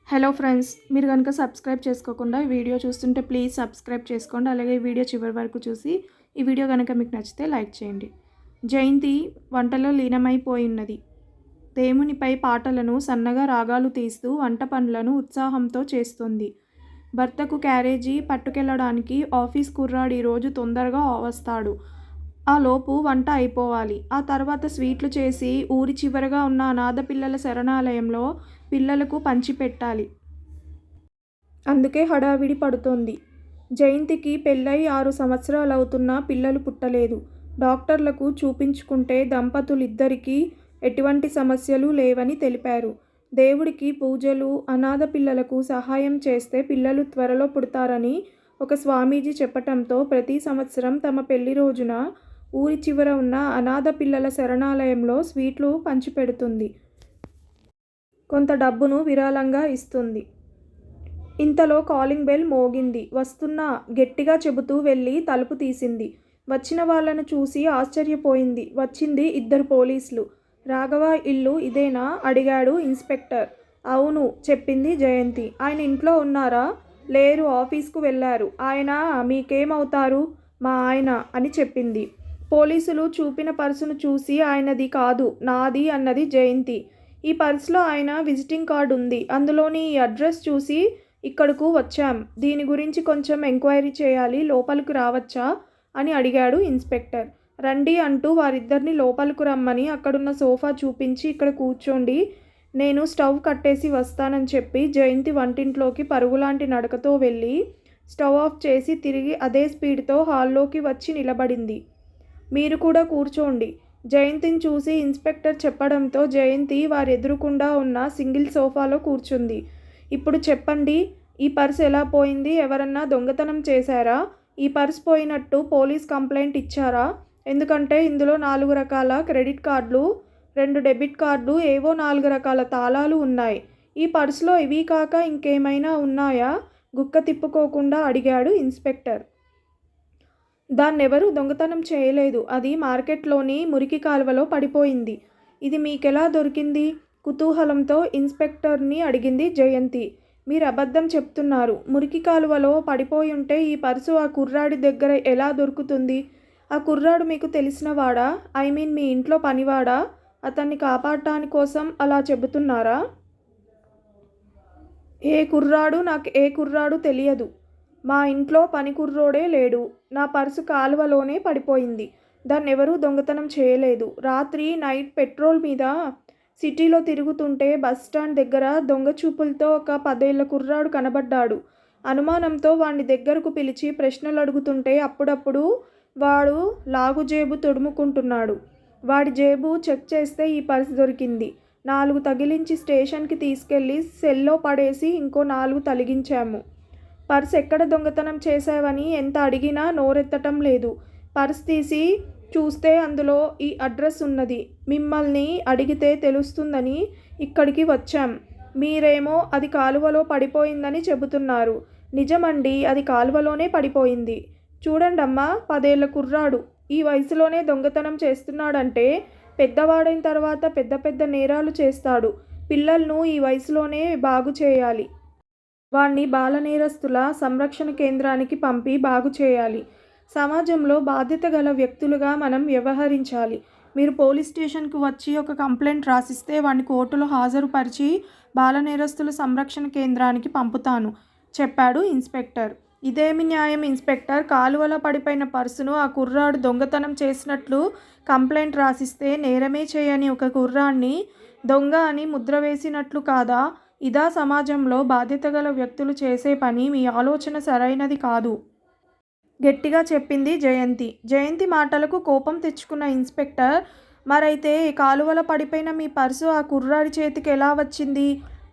Hello friends, మీరు కనుక subscribe చేసుకోకుండా ఈ వీడియో చూస్తుంటే ప్లీజ్ సబ్స్క్రైబ్ చేసుకోండి. అలాగే ఈ వీడియో చివరి వరకు చూసి ఈ వీడియో కనుక మీకు నచ్చితే లైక్ చేయండి. జయంతి వంటలో లీనమైపోయినది. దేవునిపై పాటలను సన్నగా రాగాలు తీస్తూ వంట పనులను ఉత్సాహంతో చేస్తుంది. భర్తకు క్యారేజీ పట్టుకెళ్ళడానికి ఆఫీస్ కుర్రాడు ఈరోజు తొందరగా వస్తాడు. ఆ లోపు వంట అయిపోవాలి. ఆ తర్వాత స్వీట్లు చేసి ఊరి చివరగా ఉన్న అనాథ పిల్లల శరణాలయంలో పిల్లలకు పంచిపెట్టాలి. అందుకే హడావిడి పడుతోంది. జయంతికి పెళ్ళై 6 సంవత్సరాలవుతున్నా పిల్లలు పుట్టలేదు. డాక్టర్లకు చూపించుకుంటే దంపతులిద్దరికీ ఎటువంటి సమస్యలు లేవని తెలిపారు. దేవుడికి పూజలు, అనాథ పిల్లలకు సహాయం చేస్తే పిల్లలు త్వరలో పుడతారని ఒక స్వామీజీ చెప్పటంతో ప్రతి సంవత్సరం తమ పెళ్లి రోజున ఊరి చివర ఉన్న అనాథ పిల్లల శరణాలయంలో స్వీట్లు పంచిపెడుతుంది. కొంత డబ్బును విరాళంగా ఇస్తుంది. ఇంతలో కాలింగ్ బెల్ మోగింది. వస్తున్నా గట్టిగా చెబుతూ వెళ్ళి తలుపు తీసింది. వచ్చిన వాళ్ళను చూసి ఆశ్చర్యపోయింది. వచ్చింది 2 పోలీసులు. రాఘవ ఇల్లు ఇదేనా అడిగాడు ఇన్స్పెక్టర్. అవును చెప్పింది జయంతి. ఆయన ఇంట్లో ఉన్నారా? లేరు, ఆఫీస్కు వెళ్ళారు. ఆయన మీకేమవుతారు? మా ఆయన అని చెప్పింది. పోలీసులు చూపిన పర్సును చూసి ఆయనది కాదు, నాది అన్నది జయంతి. ఈ పర్సులో ఆయన విజిటింగ్ కార్డు ఉంది. అందులోని ఈ అడ్రస్ చూసి ఇక్కడకు వచ్చాం. దీని గురించి కొంచెం ఎంక్వైరీ చేయాలి, లోపలికి రావచ్చా అని అడిగాడు ఇన్స్పెక్టర్. రండి అంటూ వారిద్దరిని లోపలికి రమ్మని అక్కడున్న సోఫా చూపించి ఇక్కడ కూర్చోండి, నేను స్టవ్ కట్టేసి వస్తానని చెప్పి జయంతి వంటింట్లోకి పరుగులాంటి నడకతో వెళ్ళి స్టవ్ ఆఫ్ చేసి తిరిగి అదే స్పీడ్తో హాల్లోకి వచ్చి నిలబడింది. మీరు కూడా కూర్చోండి జయంతిని చూసి ఇన్స్పెక్టర్ చెప్పడంతో జయంతి వారెదురుకుండా ఉన్న సింగిల్ సోఫాలో కూర్చుంది. ఇప్పుడు చెప్పండి, ఈ పర్స్ ఎలా పోయింది? ఎవరన్నా దొంగతనం చేశారా? ఈ పర్స్ పోయినట్టు పోలీస్ కంప్లైంట్ ఇచ్చారా? ఎందుకంటే ఇందులో 4 రకాల క్రెడిట్ కార్డులు, 2 డెబిట్ కార్డులు, ఏవో 4 రకాల తాళాలు ఉన్నాయి. ఈ పర్సులో ఇవి కాక ఇంకేమైనా ఉన్నాయా? గుక్క తిప్పుకోకుండా అడిగాడు ఇన్స్పెక్టర్. దాన్నెవరూ దొంగతనం చేయలేదు. అది మార్కెట్లోని మురికి కాలువలో పడిపోయింది. ఇది మీకెలా దొరికింది? కుతూహలంతో ఇన్స్పెక్టర్ని అడిగింది జయంతి. మీరు అబద్ధం చెప్తున్నారు. మురికి కాలువలో పడిపోయుంటే ఈ పర్సు ఆ కుర్రాడి దగ్గర ఎలా దొరుకుతుంది? ఆ కుర్రాడు మీకు తెలిసినవాడా? మీ ఇంట్లో పనివాడా? అతన్ని కాపాడటాని కోసం అలా చెబుతున్నారా? నాకు ఏ కుర్రాడు తెలియదు. మా ఇంట్లో పని కుర్రోడే లేడు. నా పర్సు కాలువలోనే పడిపోయింది. దాన్నెవరూ దొంగతనం చేయలేదు. రాత్రి నైట్ పెట్రోల్ మీద సిటీలో తిరుగుతుంటే బస్టాండ్ దగ్గర దొంగ చూపులతో ఒక 10 ఏళ్ల కుర్రాడు కనబడ్డాడు. అనుమానంతో వాణ్ణి దగ్గరకు పిలిచి ప్రశ్నలు అడుగుతుంటే అప్పుడప్పుడు వాడు లాగు జేబు తొడుముకుంటున్నాడు. వాడి జేబు చెక్ చేస్తే ఈ పర్సు దొరికింది. 4 తగిలించి స్టేషన్కి తీసుకెళ్ళి సెల్లో పడేసి ఇంకో 4 తలిగించాము. పర్స్ ఎక్కడ దొంగతనం చేశావని ఎంత అడిగినా నోరెత్తటం లేదు. పర్స్ తీసి చూస్తే అందులో ఈ అడ్రస్ ఉన్నది. మిమ్మల్ని అడిగితే తెలుస్తుందని ఇక్కడికి వచ్చాం. మీరేమో అది కాలువలో పడిపోయిందని చెబుతున్నారు. నిజమండి, అది కాలువలోనే పడిపోయింది. చూడండమ్మా, 10 ఏళ్ల కుర్రాడు ఈ వయసులోనే దొంగతనం చేస్తున్నాడంటే పెద్దవాడైన తర్వాత పెద్ద పెద్ద నేరాలు చేస్తాడు. పిల్లలను ఈ వయసులోనే బాగు చేయాలి. వాణ్ణి బాలనేరస్తుల సంరక్షణ కేంద్రానికి పంపి బాగు చేయాలి. సమాజంలో బాధ్యత గల వ్యక్తులుగా మనం వ్యవహరించాలి. మీరు పోలీస్ స్టేషన్కు వచ్చి ఒక కంప్లైంట్ రాసిస్తే వాణ్ణి కోర్టులో హాజరుపరిచి బాలనేరస్తుల సంరక్షణ కేంద్రానికి పంపుతాను చెప్పాడు ఇన్స్పెక్టర్. ఇదేమి న్యాయం ఇన్స్పెక్టర్? కాలువలో పడిపోయిన పర్సును ఆ కుర్రాడు దొంగతనం చేసినట్లు కంప్లైంట్ రాసిస్తే నేరమే చేయని ఒక కుర్రాన్ని దొంగ అని ముద్ర వేసినట్లు కాదా? ఇదా సమాజంలో బాధ్యత గల వ్యక్తులు చేసే పని? మీ ఆలోచన సరైనది కాదు గట్టిగా చెప్పింది జయంతి. జయంతి మాటలకు కోపం తెచ్చుకున్న ఇన్స్పెక్టర్, మరైతే కాలువలో పడిపోయిన మీ పర్సు ఆ కుర్రాడి చేతికి ఎలా వచ్చింది?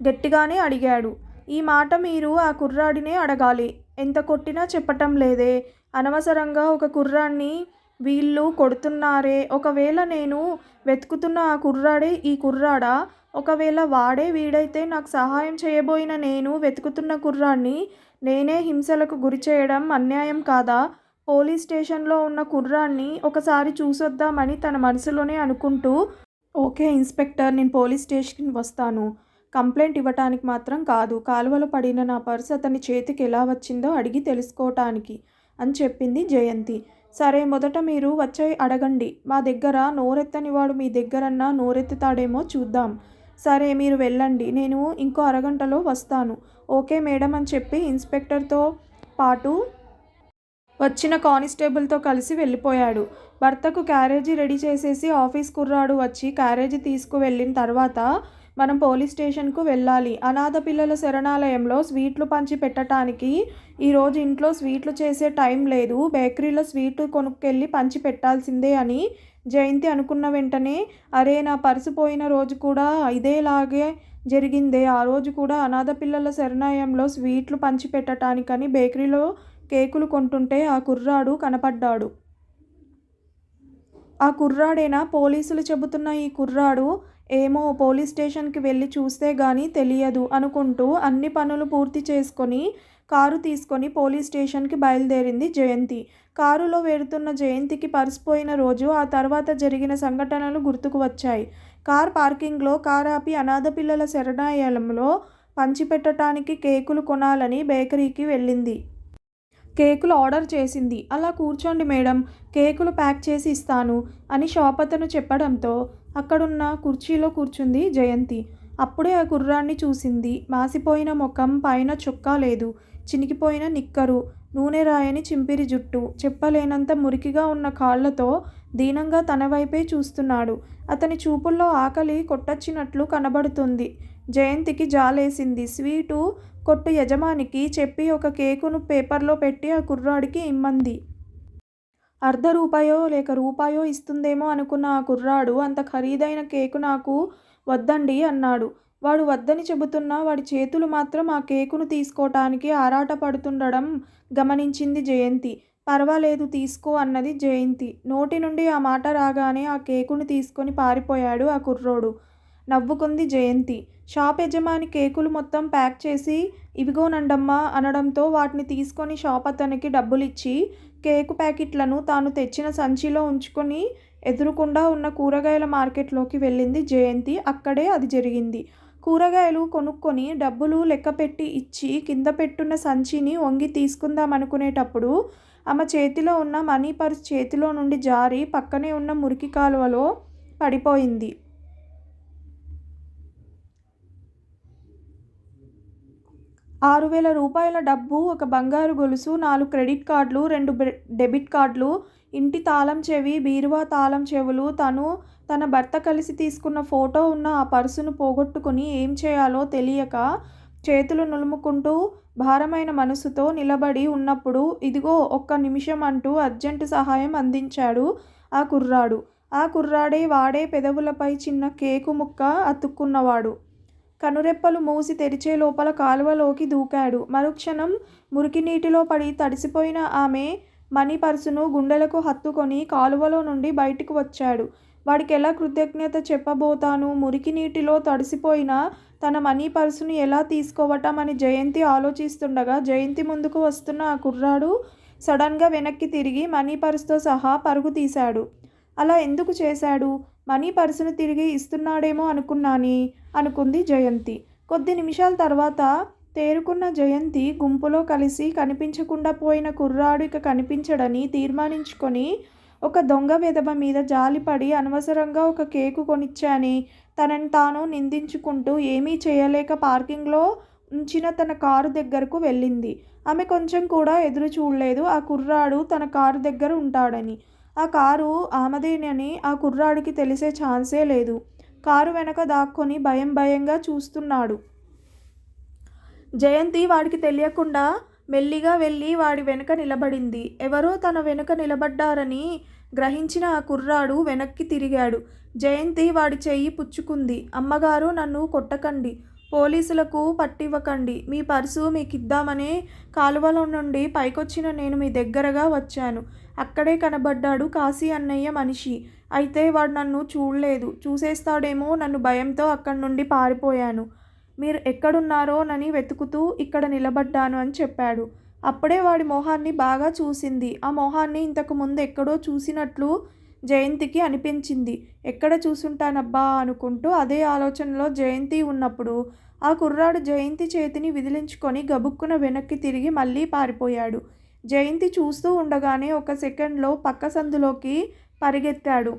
గట్టిగానే అడిగాడు. ఈ మాట మీరు ఆ కుర్రాడినే అడగాలి. ఎంత కొట్టినా చెప్పటం లేదే? అనవసరంగా ఒక కుర్రాన్ని వీళ్ళు కొడుతున్నారే. ఒకవేళ నేను వెతుకుతున్న ఆ కుర్రాడే ఈ కుర్రాడా? ఒకవేళ వాడే వీడైతే నాకు సహాయం చేయబోయిన నేను వెతుకుతున్న కుర్రాన్ని నేనే హింసలకు గురి చేయడం అన్యాయం కాదా? పోలీస్ స్టేషన్లో ఉన్న కుర్రాన్ని ఒకసారి చూసొద్దామని తన మనసులోనే అనుకుంటూ, ఓకే ఇన్స్పెక్టర్, నేను పోలీస్ స్టేషన్కి వస్తాను. కంప్లైంట్ ఇవ్వటానికి మాత్రం కాదు. కాలువలో పడిన నా పర్స్ అతని చేతికి ఎలా వచ్చిందో అడిగి తెలుసుకోవటానికి అని చెప్పింది జయంతి. సరే, మొదట మీరు వచ్చి అడగండి. మా దగ్గర నోరెత్తని వాడు మీ దగ్గరన్నా నోరెత్తుతాడేమో చూద్దాం. సరే, మీరు వెళ్ళండి. నేను ఇంకో అరగంటలో వస్తాను. ఓకే మేడం అని చెప్పి ఇన్స్పెక్టర్తో పాటు వచ్చిన కానిస్టేబుల్తో కలిసి వెళ్ళిపోయాడు. భర్తకు క్యారేజీ రెడీ చేసేసి ఆఫీస్ కుర్రాడు వచ్చి క్యారేజీ తీసుకువెళ్ళిన తర్వాత మనం పోలీస్ స్టేషన్కు వెళ్ళాలి. అనాథ పిల్లల శరణాలయంలో స్వీట్లు పంచి పెట్టడానికి ఈరోజు ఇంట్లో స్వీట్లు చేసే టైం లేదు. బేకరీలో స్వీట్లు కొనుక్కెళ్ళి పంచి పెట్టాల్సిందే అని జయంతి అనుకున్న వెంటనే, అరే, నా పర్సు పోయిన రోజు కూడా ఇదేలాగే జరిగిందే. ఆ రోజు కూడా అనాథ పిల్లల శరణాలయంలో స్వీట్లు పంచి పెట్టడానికని బేకరీలో కేకులు కొంటుంటే ఆ కుర్రాడు కనపడ్డాడు. ఆ కుర్రాడేనా పోలీసులు చెబుతున్న ఈ కుర్రాడు? ఏమో, పోలీస్ స్టేషన్కి వెళ్ళి చూస్తే గానీ తెలియదు అనుకుంటూ అన్ని పనులు పూర్తి చేసుకొని కారు తీసుకొని పోలీస్ స్టేషన్కి బయలుదేరింది జయంతి. కారులో వెడుతున్న జయంతికి పర్స్ పోయిన రోజు, ఆ తర్వాత జరిగిన సంఘటనలు గుర్తుకు వచ్చాయి. కార్ పార్కింగ్లో కార్ ఆపి అనాథ పిల్లల శరణాలయంలో పంచిపెట్టడానికి కేకులు కొనాలని బేకరీకి వెళ్ళింది. కేకులు ఆర్డర్ చేసింది. అలా కూర్చోండి మేడం, కేకులు ప్యాక్ చేసి ఇస్తాను అని షాప్ అతను చెప్పడంతో అక్కడున్న కుర్చీలో కూర్చుంది జయంతి. అప్పుడే ఆ కుర్రాన్ని చూసింది. మాసిపోయిన ముఖం, పైన చొక్కా లేదు, చినిగిపోయిన నిక్కరు, నూనె రాయని చింపిరి జుట్టు, చెప్పలేనంత మురికిగా ఉన్న కాళ్లతో దీనంగా తన వైపే చూస్తున్నాడు. అతని చూపుల్లో ఆకలి కొట్టొచ్చినట్లు కనబడుతుంది. జయంతికి జాలేసింది. స్వీటు కొట్టు యజమానికి చెప్పి ఒక కేకును పేపర్లో పెట్టి ఆ కుర్రాడికి ఇమ్మంది. ₹1 లేక రూపాయో ఇస్తుందేమో అనుకున్న ఆ కుర్రాడు, అంత ఖరీదైన కేకు నాకు వద్దండి అన్నాడు. వాడు వద్దని చెబుతున్నా వాడి చేతులు మాత్రం ఆ కేకును తీసుకోటానికి ఆరాటపడుతుండడం గమనించింది జయంతి. పర్వాలేదు తీసుకో అన్నది జయంతి. నోటి నుండి ఆ మాట రాగానే ఆ కేకును తీసుకొని పారిపోయాడు ఆ కుర్రోడు. నవ్వుకుంది జయంతి. షాప్ యజమాని కేకులు మొత్తం ప్యాక్ చేసి ఇవిగోనండమ్మా అనడంతో వాటిని తీసుకొని షాప్ అతనికి డబ్బులిచ్చి కేకు ప్యాకెట్లను తాను తెచ్చిన సంచిలో ఉంచుకొని ఎదురుకుండా ఉన్న కూరగాయల మార్కెట్లోకి వెళ్ళింది జయంతి. అక్కడే అది జరిగింది. కూరగాయలు కొనుక్కొని డబ్బులు లెక్కపెట్టి ఇచ్చి కింద పెట్టున్న సంచిని వంగి తీసుకుందామనుకునేటప్పుడు ఆమె చేతిలో ఉన్న మనీ పర్స్ చేతిలో నుండి జారి పక్కనే ఉన్న మురికి కాలువలో పడిపోయింది. ₹6,000 డబ్బు, ఒక బంగారు గొలుసు, 4 క్రెడిట్ కార్డులు, 2 డెబిట్ కార్డులు, ఇంటి తాళం చెవి, బీరువా తాళం చెవులు, తన భర్త కలిసి తీసుకున్న ఫోటో ఉన్న ఆ పర్సును పోగొట్టుకుని ఏం చేయాలో తెలియక చేతులు నులుముకుంటూ భారమైన మనసుతో నిలబడి ఉన్నప్పుడు, ఇదిగో ఒక్క నిమిషం అంటూ అర్జెంటు సహాయం అందించాడు ఆ కుర్రాడు. ఆ కుర్రాడే వాడే పెదవులపై చిన్న కేకు ముక్క అతుక్కున్నవాడు. కనురెప్పలు మూసి తెరిచే లోపల కాలువలోకి దూకాడు. మరుక్షణం మురికి నీటిలో పడి తడిసిపోయిన ఆమె మనీ పర్సును గుండెలకు హత్తుకొని కాలువలో నుండి బయటకు వచ్చాడు. వాడికి ఎలా కృతజ్ఞత చెప్పబోతాను? మురికి నీటిలో తడిసిపోయిన తన మనీ పర్సును ఎలా తీసుకోవటం అని జయంతి ఆలోచిస్తుండగా, జయంతి ముందుకు వస్తున్న ఆ కుర్రాడు సడన్గా వెనక్కి తిరిగి మనీ పర్సుతో సహా పరుగు తీశాడు. అలా ఎందుకు చేశాడు? మనీ పర్సును తిరిగి ఇస్తున్నాడేమో అనుకుంది జయంతి. కొద్ది నిమిషాల తర్వాత తేరుకున్న జయంతి గుంపులో కలిసి కనిపించకుండా పోయిన కుర్రాడు ఇక కనిపించడని తీర్మానించుకొని ఒక దొంగ వెధవ మీద జాలిపడి అనవసరంగా ఒక కేకు కొనిచ్చాని తనని తాను నిందించుకుంటూ ఏమీ చేయలేక పార్కింగ్లో ఉంచిన తన కారు దగ్గరకు వెళ్ళింది. ఆమె కొంచెం కూడా ఎదురు చూడలేదు ఆ కుర్రాడు తన కారు దగ్గర ఉంటాడని. ఆ కారు ఆమెదేనని ఆ కుర్రాడికి తెలిసే ఛాన్సే లేదు. కారు వెనక దాక్కొని భయంగా చూస్తున్నాడు. జయంతి వాడికి తెలియకుండా మెల్లిగా వెళ్ళి వాడి వెనుక నిలబడింది. ఎవరో తన వెనుక నిలబడ్డారని గ్రహించిన ఆ కుర్రాడు వెనక్కి తిరిగాడు. జయంతి వాడి చెయ్యి పుచ్చుకుంది. అమ్మగారు, నన్ను కొట్టకండి, పోలీసులకు పట్టివ్వకండి. మీ పర్సు మీకిద్దామనే కాలువలో నుండి పైకొచ్చిన నేను మీ దగ్గరగా వచ్చాను. అక్కడే కనబడ్డాడు కాశీ అన్నయ్య మనిషి. అయితే వాడు నన్ను చూడలేదు, చూసేస్తాడేమో నన్ను భయంతో అక్కడి నుండి పారిపోయాను. మీరు ఎక్కడున్నారోనని వెతుకుతూ ఇక్కడ నిలబడ్డాను అని చెప్పాడు. అప్పుడే వాడి మొహాన్ని బాగా చూసింది. ఆ మొహాన్ని ఇంతకు ముందు ఎక్కడో చూసినట్లు జయంతికి అనిపించింది. ఎక్కడ చూసుంటానబ్బా అనుకుంటూ అదే ఆలోచనలో జయంతి ఉన్నప్పుడు ఆ కుర్రాడు జయంతి చేతిని విదిలించుకొని గబుక్కున వెనక్కి తిరిగి మళ్ళీ పారిపోయాడు. జయంతి చూస్తూ ఉండగానే ఒక సెకండ్లో పక్క సందులోకి పరిగెత్తాడు.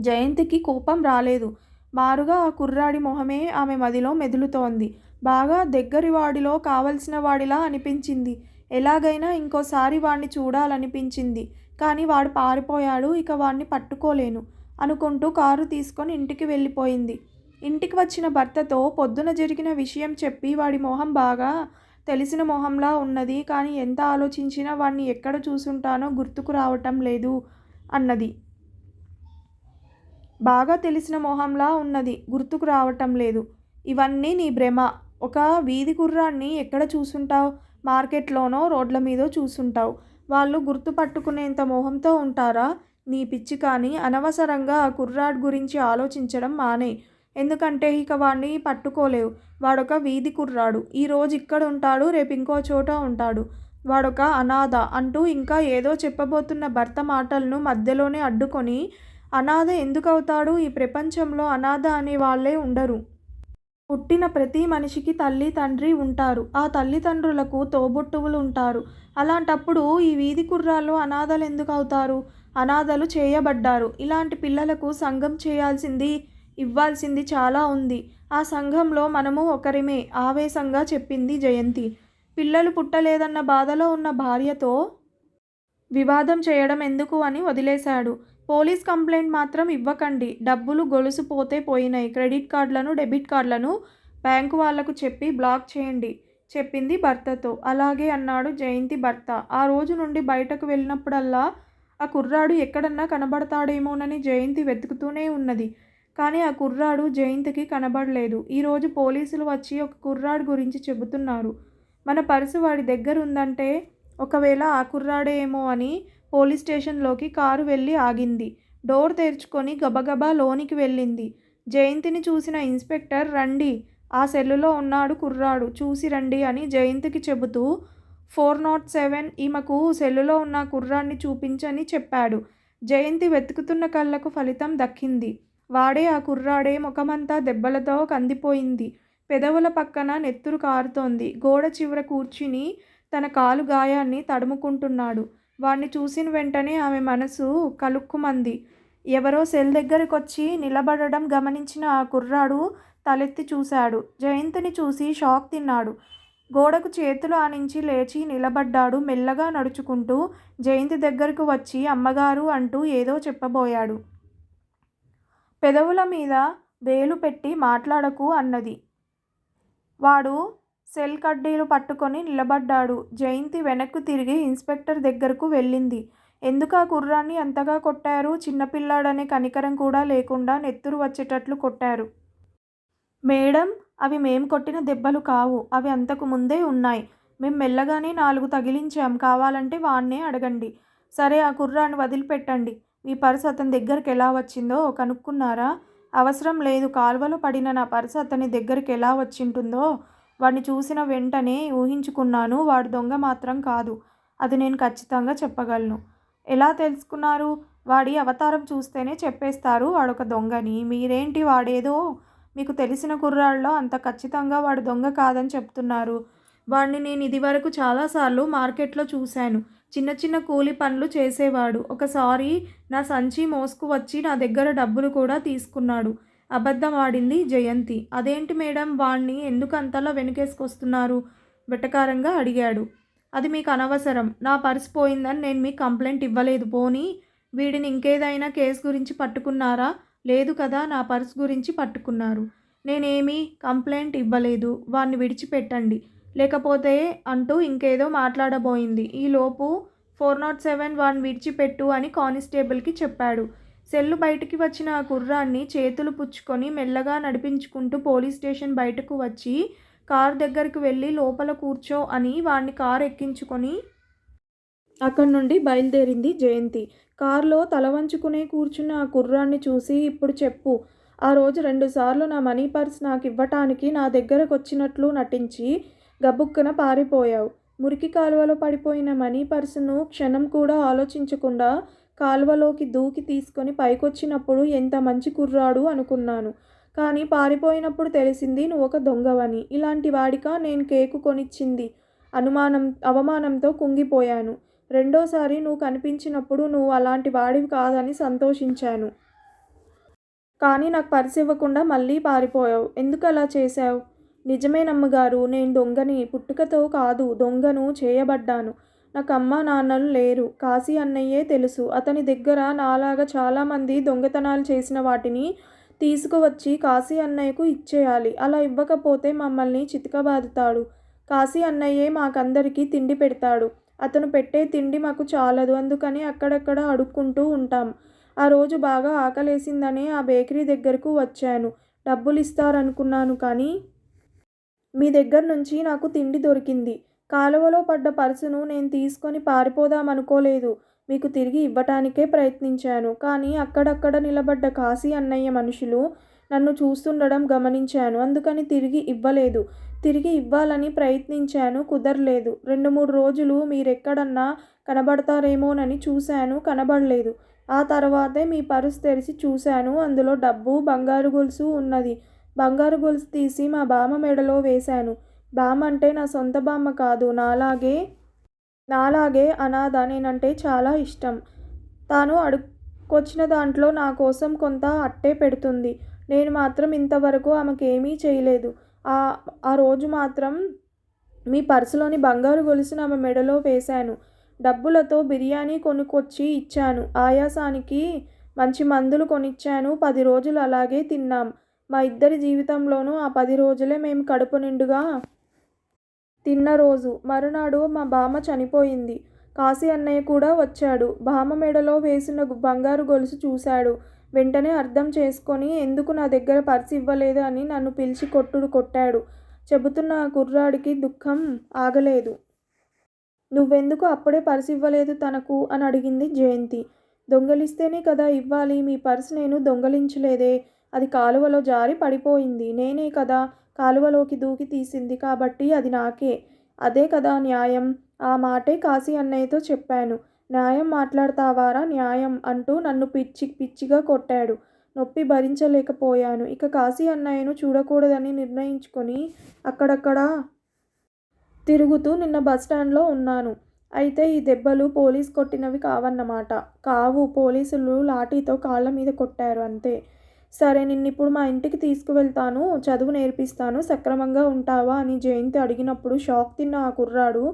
జయంతికి కోపం రాలేదు. మారుగా ఆ కుర్రాడి మొహమే ఆమె మదిలో మెదులుతోంది. బాగా దగ్గరి వాడిలో కావలసిన వాడిలా అనిపించింది. ఎలాగైనా ఇంకోసారి వాణ్ణి చూడాలనిపించింది. కానీ వాడు పారిపోయాడు, ఇక వాణ్ణి పట్టుకోలేను అనుకుంటూ కారు తీసుకొని ఇంటికి వెళ్ళిపోయింది. ఇంటికి వచ్చిన భర్తతో పొద్దున జరిగిన విషయం చెప్పి వాడి మొహం బాగా తెలిసిన మొహంలా ఉన్నది, కానీ ఎంత ఆలోచించినా వాణ్ణి ఎక్కడ చూసుంటానో గుర్తుకు రావటం లేదు అన్నది. బాగా తెలిసిన మొహంలా ఉన్నది, గుర్తుకు రావటం లేదు. ఇవన్నీ నీ భ్రమ. ఒక వీధి కుర్రాన్ని ఎక్కడ చూసుంటావు? మార్కెట్లోనో రోడ్ల మీదో చూసుంటావు. వాళ్ళు గుర్తుపట్టుకునేంత మొహంతో ఉంటారా? నీ పిచ్చి. కానీ అనవసరంగా ఆ కుర్రాడి గురించి ఆలోచించడం మానేయ్. ఎందుకంటే ఇక వాణ్ణి పట్టుకోలేవు. వాడొక వీధి కుర్రాడు. ఈరోజు ఇక్కడ ఉంటాడు, రేపు ఇంకో చోట ఉంటాడు. వాడొక అనాథ అంటూ ఇంకా ఏదో చెప్పబోతున్న భర్త మాటలను మధ్యలోనే అడ్డుకొని, అనాథ ఎందుకవుతాడు? ఈ ప్రపంచంలో అనాథ అనే వాళ్ళే ఉండరు. పుట్టిన ప్రతి మనిషికి తల్లి తండ్రి ఉంటారు. ఆ తల్లిదండ్రులకు తోబుట్టువులు ఉంటారు. అలాంటప్పుడు ఈ వీధి కుర్రాళ్ళు అనాథలు ఎందుకు అవుతారు? అనాథలు చేయబడ్డారు. ఇలాంటి పిల్లలకు సంఘం చేయాల్సింది, ఇవ్వాల్సింది చాలా ఉంది. ఆ సంఘంలో మనము ఒకరిమే, ఆవేశంగా చెప్పింది జయంతి. పిల్లలు పుట్టలేదన్న బాధలో ఉన్న భార్యతో వివాదం చేయడం ఎందుకు అని వదిలేశాడు. పోలీస్ కంప్లైంట్ మాత్రం ఇవ్వకండి. డబ్బులు గొలుసు పోతే పోయినాయి. క్రెడిట్ కార్డులను, డెబిట్ కార్డులను బ్యాంకు వాళ్లకు చెప్పి బ్లాక్ చేయండి చెప్పింది భర్తతో. అలాగే అన్నాడు జయంతి భర్త. ఆ రోజు నుండి బయటకు వెళ్ళినప్పుడల్లా ఆ కుర్రాడు ఎక్కడన్నా కనబడతాడేమోనని జయంతి వెతుకుతూనే ఉన్నది. కానీ ఆ కుర్రాడు జయంతికి కనబడలేదు. ఈరోజు పోలీసులు వచ్చి ఒక కుర్రాడు గురించి చెబుతున్నారు. మన పర్సు వాడి దగ్గర ఉందంటే ఒకవేళ ఆ కుర్రాడే ఏమో అని పోలీస్ స్టేషన్లోకి కారు వెళ్ళి ఆగింది. డోర్ తెరుచుకొని గబగబా లోనికి వెళ్ళింది. జయంతిని చూసిన ఇన్స్పెక్టర్, రండి, ఆ సెల్లులో ఉన్నాడు కుర్రాడు, చూసి రండి అని జయంతికి చెబుతూ 407 ఈమెకు సెల్లులో ఉన్న కుర్రాన్ని చూపించని చెప్పాడు. జయంతి వెతుకుతున్న కళ్ళకు ఫలితం దక్కింది. వాడే ఆ కుర్రాడే. ముఖమంతా దెబ్బలతో కందిపోయింది. పెదవుల పక్కన నెత్తురు కారుతోంది. గోడ చివర కూర్చుని తన కాలు గాయాన్ని తడుముకుంటున్నాడు. వాణ్ణి చూసిన వెంటనే ఆమె మనసు కలుక్కుమంది. ఎవరో సెల్ దగ్గరకొచ్చి నిలబడడం గమనించిన ఆ కుర్రాడు తలెత్తి చూశాడు. జయంతిని చూసి షాక్ తిన్నాడు. గోడకు చేతులు ఆనించి లేచి నిలబడ్డాడు. మెల్లగా నడుచుకుంటూ జయంతి దగ్గరకు వచ్చి అమ్మగారు అంటూ ఏదో చెప్పబోయాడు. పెదవుల మీద వేలు పెట్టి మాట్లాడకు అన్నది. వాడు సెల్ కడ్డీలు పట్టుకొని నిలబడ్డాడు. జయంతి వెనక్కు తిరిగి ఇన్స్పెక్టర్ దగ్గరకు వెళ్ళింది. ఎందుకు ఆ కుర్రాన్ని అంతగా కొట్టారు? చిన్నపిల్లాడనే కనికరం కూడా లేకుండా నెత్తురు వచ్చేటట్లు కొట్టారు. మేడం, అవి మేం కొట్టిన దెబ్బలు కావు. అవి అంతకు ముందే ఉన్నాయి. మేం మెల్లగానే 4 తగిలించాం. కావాలంటే వాణ్ణే అడగండి. సరే, ఆ కుర్రాన్ని వదిలిపెట్టండి. మీ పర్సు అతని దగ్గరికి ఎలా వచ్చిందో కనుక్కున్నారా? అవసరం లేదు. కాల్వలో పడిన నా పర్సు అతని దగ్గరికి ఎలా వచ్చింటుందో వాడిని చూసిన వెంటనే ఊహించుకున్నాను. వాడు దొంగ మాత్రం కాదు. అది నేను ఖచ్చితంగా చెప్పగలను. ఎలా తెలుసుకున్నారు? వాడి అవతారం చూస్తేనే చెప్పేస్తారు వాడొక దొంగని. మీరేంటి వాడేదో మీకు తెలిసిన కుర్రాళ్ళలో అంత ఖచ్చితంగా వాడు దొంగ కాదని చెప్తున్నారు? వాడిని నేను ఇదివరకు చాలాసార్లు మార్కెట్లో చూశాను. చిన్న చిన్న కూలి పనులు చేసేవాడు. ఒకసారి నా సంచి మోసుకు వచ్చి నా దగ్గర డబ్బులు కూడా తీసుకున్నాడు. అబద్ధం ఆడింది జయంతి. అదేంటి మేడం, వాణ్ణి ఎందుకు అంతలా వెనుకేసుకొస్తున్నారు? వెటకారంగా అడిగాడు. అది మీకు అనవసరం. నా పర్సు పోయిందని నేను మీకు కంప్లైంట్ ఇవ్వలేదు. పోనీ వీడిని ఇంకేదైనా కేసు గురించి పట్టుకున్నారా? లేదు కదా, నా పర్సు గురించి పట్టుకున్నారు. నేనేమీ కంప్లైంట్ ఇవ్వలేదు. వాణ్ణి విడిచిపెట్టండి లేకపోతే అంటూ ఇంకేదో మాట్లాడబోయింది. ఈలోపు 407 వాణ్ణి విడిచిపెట్టు అని కానిస్టేబుల్కి చెప్పాడు. సెల్లు బయటికి వచ్చిన ఆ కుర్రాన్ని చేతులు పుచ్చుకొని మెల్లగా నడిపించుకుంటూ పోలీస్ స్టేషన్ బయటకు వచ్చి కారు దగ్గరికి వెళ్ళి లోపల కూర్చో అని వాణ్ణి కారు ఎక్కించుకొని అక్కడి నుండి బయలుదేరింది జయంతి. కారులో తల వంచుకునే కూర్చున్న ఆ కుర్రాన్ని చూసి, ఇప్పుడు చెప్పు, ఆ రోజు 2 సార్లు నా మనీ పర్స్ నాకు ఇవ్వటానికి నా దగ్గరకు వచ్చినట్లు నటించి గబుక్కున పారిపోయావు. మురికి కాలువలో పడిపోయిన మనీ పర్సును క్షణం కూడా ఆలోచించకుండా కాలువలోకి దూకి తీసుకొని పైకొచ్చినప్పుడు ఎంత మంచి కుర్రాడు అనుకున్నాను. కానీ పారిపోయినప్పుడు తెలిసింది నువ్వొక దొంగవని. ఇలాంటి వాడికా నేను కేకు కొనిచ్చింది? అవమానంతో కుంగిపోయాను. రెండోసారి నువ్వు కనిపించినప్పుడు నువ్వు అలాంటి వాడివి కాదని సంతోషించాను. కానీ నాకు పర్స్ ఇవ్వకుండా మళ్ళీ పారిపోయావు. ఎందుకలా చేశావు? నిజమేనమ్మగారు, నేను దొంగని. పుట్టుకతో కాదు, దొంగను చేయబడ్డాను. నాకు అమ్మా నాన్నలు లేరు. కాశీ అన్నయ్యే తెలుసు. అతని దగ్గర నాలాగా చాలామంది దొంగతనాలు చేసిన వాటిని తీసుకువచ్చి కాశీ అన్నయ్యకు ఇచ్చేయాలి. అలా ఇవ్వకపోతే మమ్మల్ని చితకబాదుతాడు. కాశీ అన్నయ్యే మాకందరికీ తిండి పెడతాడు. అతను పెట్టే తిండి మాకు చాలదు. అందుకని అక్కడక్కడ అడుక్కుంటూ ఉంటాం. ఆ రోజు బాగా ఆకలేసిందని ఆ బేకరీ దగ్గరకు వచ్చాను. డబ్బులిస్తారనుకున్నాను కానీ మీ దగ్గర నుంచి నాకు తిండి దొరికింది. కాలువలో పడ్డ పర్సును నేను తీసుకొని పారిపోదామనుకోలేదు. మీకు తిరిగి ఇవ్వటానికే ప్రయత్నించాను. కానీ అక్కడక్కడ నిలబడ్డ కాశీ అన్నయ్య మనుషులు నన్ను చూస్తుండడం గమనించాను. అందుకని తిరిగి ఇవ్వలేదు. తిరిగి ఇవ్వాలని ప్రయత్నించాను, కుదరలేదు. 2-3 రోజులు మీరెక్కడన్నా కనబడతారేమోనని చూశాను, కనబడలేదు. ఆ తర్వాతే మీ పర్స్ తెరిచి చూశాను. అందులో డబ్బు, బంగారు గొలుసు ఉన్నది. బంగారు గొలుసు తీసి మా బామ్మ మెడలో వేశాను. బామ్మ అంటే నా సొంత బామ్మ కాదు. నాలాగే అనాథ. నేనంటే చాలా ఇష్టం. తాను అడుక్కొచ్చిన దాంట్లో నా కోసం కొంత అట్టే పెడుతుంది. నేను మాత్రం ఇంతవరకు ఆమెకేమీ చేయలేదు. ఆ రోజు మాత్రం మీ పర్సులోని బంగారు గొలుసును ఆమె మెడలో వేశాను. డబ్బులతో బిర్యానీ కొనుక్కొచ్చి ఇచ్చాను. ఆయాసానికి మంచి మందులు కొనిచ్చాను. 10 రోజులు అలాగే తిన్నాం. మా ఇద్దరి జీవితంలోనూ ఆ 10 రోజులే మేము కడుపు నిండుగా తిన్న రోజు. మరునాడు మా బామ్మ చనిపోయింది. కాశీ అన్నయ్య కూడా వచ్చాడు. బామ్మ మెడలో వేసిన బంగారు గొలుసు చూశాడు. వెంటనే అర్థం చేసుకొని ఎందుకు నా దగ్గర పర్స్ ఇవ్వలేదు అని నన్ను పిలిచి కొట్టుడు కొట్టాడు. చెబుతున్న ఆ కుర్రాడికి దుఃఖం ఆగలేదు. నువ్వెందుకు అప్పుడే పర్స్ ఇవ్వలేదు తనకు అని అడిగింది జయంతి. దొంగలిస్తేనే కదా ఇవ్వాలి. మీ పర్స్ నేను దొంగలించలేదే. అది కాలువలో జారి పడిపోయింది. నేనే కదా కాలువలోకి దూకి తీసింది. కాబట్టి అది నాకే. అదే కదా న్యాయం. ఆ మాటే కాశీ అన్నయ్యతో చెప్పాను. న్యాయం మాట్లాడతావారా న్యాయం అంటూ నన్ను పిచ్చిగా కొట్టాడు. నొప్పి భరించలేకపోయాను. ఇక కాశీ అన్నయ్యను చూడకూడదని నిర్ణయించుకొని అక్కడక్కడ తిరుగుతూ నిన్న బస్టాండ్లో ఉన్నాను. అయితే ఈ దెబ్బలు పోలీస్ కొట్టినవి కావన్నమాట. కావు, పోలీసులు లాఠీతో కాళ్ళ మీద కొట్టారు అంతే. సరే, నిన్నిప్పుడు మా ఇంటికి తీసుకువెళ్తాను. చదువు నేర్పిస్తాను. సక్రమంగా ఉంటావా అని జయంతి అడిగినప్పుడు షాక్ తిన్న ఆ కుర్రాడు,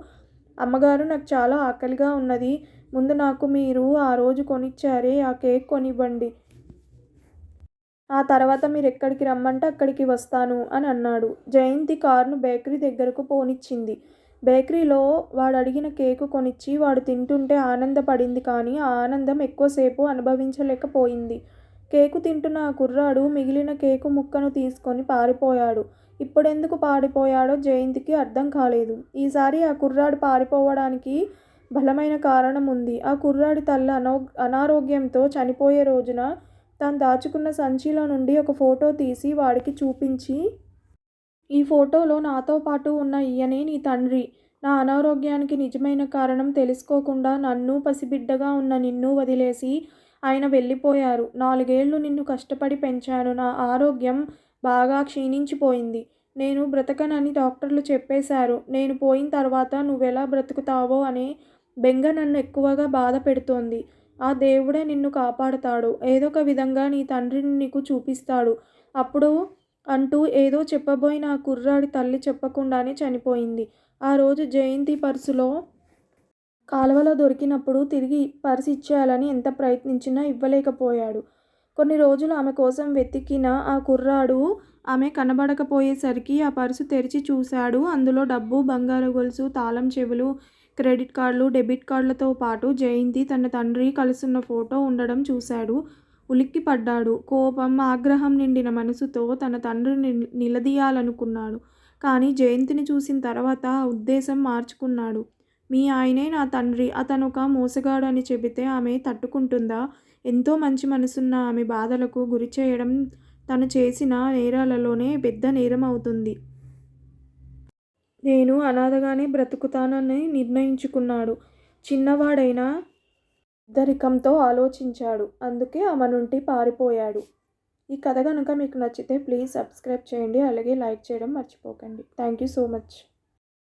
అమ్మగారు, నాకు చాలా ఆకలిగా ఉన్నది. ముందు నాకు మీరు ఆ రోజు కొనిచ్చారే ఆ కేక్ కొనివ్వండి. ఆ తర్వాత మీరెక్కడికి రమ్మంటే అక్కడికి వస్తాను అని అన్నాడు. జయంతి కారును బేకరీ దగ్గరకు పోనిచ్చింది. బేకరీలో వాడడిగిన కేకు కొనిచ్చి వాడు తింటుంటే ఆనందపడింది. కానీ ఆ ఆనందం ఎక్కువసేపు అనుభవించలేకపోయింది. కేకు తింటున్న ఆ కుర్రాడు మిగిలిన కేకు ముక్కను తీసుకొని పారిపోయాడు. ఇప్పుడెందుకు పారిపోయాడో జయంతికి అర్థం కాలేదు. ఈసారి ఆ కుర్రాడు పారిపోవడానికి బలమైన కారణం ఉంది. ఆ కుర్రాడి తల్లి అనారోగ్యంతో చనిపోయే రోజున తాను దాచుకున్న సంచిలో నుండి ఒక ఫోటో తీసి వాడికి చూపించి, ఈ ఫోటోలో నాతో పాటు ఉన్న ఈయనే నీ తండ్రి. నా అనారోగ్యానికి నిజమైన కారణం తెలుసుకోకుండా నన్ను, పసిబిడ్డగా ఉన్న నిన్ను వదిలేసి ఆయన వెళ్ళిపోయారు. 4 ఏళ్లు నిన్ను కష్టపడి పెంచాను. నా ఆరోగ్యం బాగా క్షీణించిపోయింది. నేను బ్రతకనని డాక్టర్లు చెప్పేశారు. నేను పోయిన తర్వాత నువ్వెలా బ్రతుకుతావో అనే బెంగ నన్ను ఎక్కువగా బాధ పెడుతోంది. ఆ దేవుడే నిన్ను కాపాడుతాడు. ఏదొక విధంగా నీ తండ్రిని నీకు చూపిస్తాడు అప్పుడు అంటూ ఏదో చెప్పబోయిన ఆ కుర్రాడి తల్లి చెప్పకుండానే చనిపోయింది. ఆ రోజు జయంతి పర్సులో కాలువలో దొరికినప్పుడు తిరిగి పర్స్ ఇచ్చేయాలని ఎంత ప్రయత్నించినా ఇవ్వలేకపోయాడు. కొన్ని రోజులు ఆమె కోసం వెతికిన ఆ కుర్రాడు ఆమె కనబడకపోయేసరికి ఆ పర్సు తెరిచి చూశాడు. అందులో డబ్బు, బంగారు గొలుసు, తాళం చెవులు, క్రెడిట్ కార్డులు, డెబిట్ కార్డులతో పాటు జయంతి తన తండ్రి కలుసున్న ఫోటో ఉండడం చూశాడు. ఉలిక్కిపడ్డాడు. కోపం, ఆగ్రహం నిండిన మనసుతో తన తండ్రిని నిలదీయాలనుకున్నాడు. కానీ జయంతిని చూసిన తర్వాత ఆ ఉద్దేశం మార్చుకున్నాడు. మీ ఆయనే నా తండ్రి. అతనొక మోసగాడు అని చెబితే ఆమె తట్టుకుంటుందా? ఎంతో మంచి మనసున్న ఆమె బాధలకు గురిచేయడం తను చేసిన నేరాలలోనే పెద్ద నేరం అవుతుంది. నేను అనాథగానే బ్రతుకుతానని నిర్ణయించుకున్నాడు. చిన్నవాడైన పెద్దరికంతో ఆలోచించాడు. అందుకే ఆమె నుండి పారిపోయాడు. ఈ కథ కనుక మీకు నచ్చితే ప్లీజ్ సబ్స్క్రైబ్ చేయండి, అలాగే లైక్ చేయడం మర్చిపోకండి. Thank you so much.